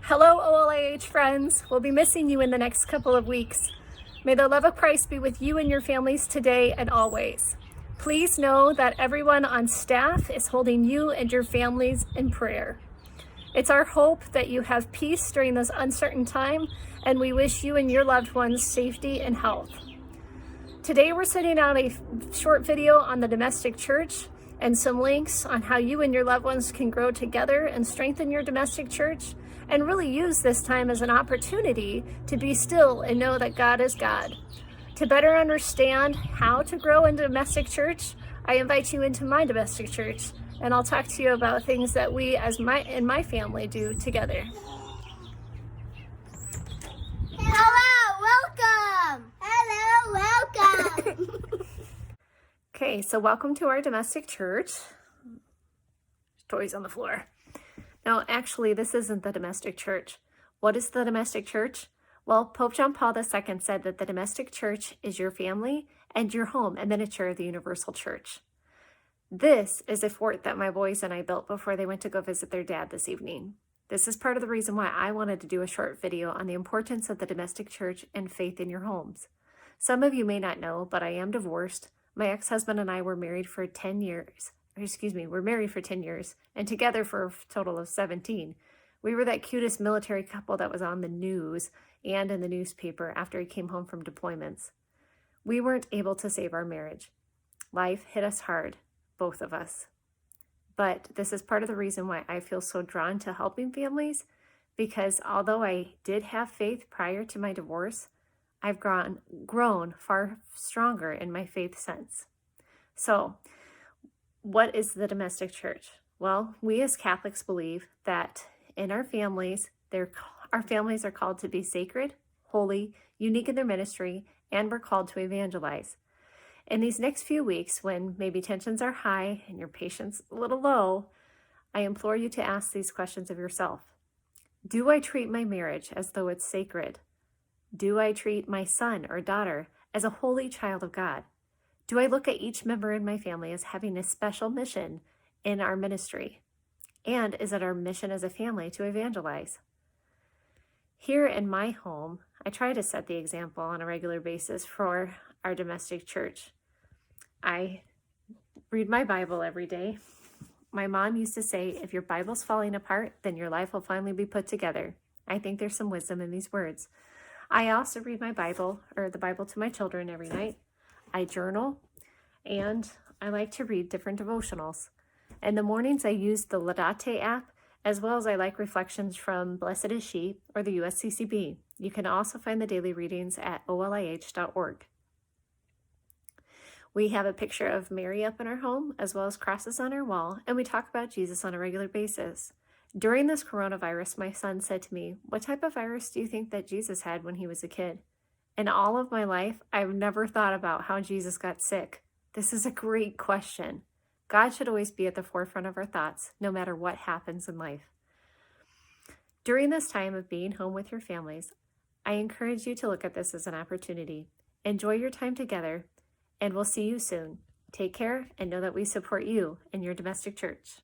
Hello, OLAH friends. We'll be missing you in the next couple of weeks. May the love of Christ be with you and your families today and always. Please know that everyone on staff is holding you and your families in prayer. It's our hope that you have peace during this uncertain time, and we wish you and your loved ones safety and health. Today we're sending out a short video on the domestic church and some links on how you and your loved ones can grow together and strengthen your domestic church, and really use this time as an opportunity to be still and know that God is God. To better understand how to grow in domestic church, I invite you into my domestic church, and I'll talk to you about things that we in my family do together. Okay, so welcome to our domestic church. Toys on the floor. Now, actually, this isn't the domestic church. What is the domestic church? Well, Pope John Paul II said that the domestic church is your family and your home, a miniature of the universal church. This is a fort that my boys and I built before they went to go visit their dad this evening. This is part of the reason why I wanted to do a short video on the importance of the domestic church and faith in your homes. Some of you may not know, but I am divorced. My ex-husband and I were married for 10 years. We're married for 10 years and together for a total of 17. We were that cutest military couple that was on the news and in the newspaper after he came home from deployments. We weren't able to save our marriage. Life hit us hard, both of us. But this is part of the reason why I feel so drawn to helping families, because although I did have faith prior to my divorce, I've grown far stronger in my faith since. So, what is the domestic church? Well, we as Catholics believe that in our families are called to be sacred, holy, unique in their ministry, and we're called to evangelize. In these next few weeks, when maybe tensions are high and your patience a little low, I implore you to ask these questions of yourself. Do I treat my marriage as though it's sacred? Do I treat my son or daughter as a holy child of God? Do I look at each member in my family as having a special mission in our ministry? And is it our mission as a family to evangelize? Here in my home, I try to set the example on a regular basis for our domestic church. I read my Bible every day. My mom used to say, if your Bible's falling apart, then your life will finally be put together. I think there's some wisdom in these words. I also read my Bible, or the Bible, to my children every night. I journal, and I like to read different devotionals. In the mornings, I use the Laudate app, as well as I like reflections from Blessed Is She or the USCCB. You can also find the daily readings at olih.org. We have a picture of Mary up in our home, as well as crosses on our wall, and we talk about Jesus on a regular basis. During this coronavirus, my son said to me, "What type of virus do you think that Jesus had when he was a kid?" In all of my life, I've never thought about how Jesus got sick. This is a great question. God should always be at the forefront of our thoughts, no matter what happens in life. During this time of being home with your families, I encourage you to look at this as an opportunity. Enjoy your time together, and we'll see you soon. Take care, and know that we support you in your domestic church.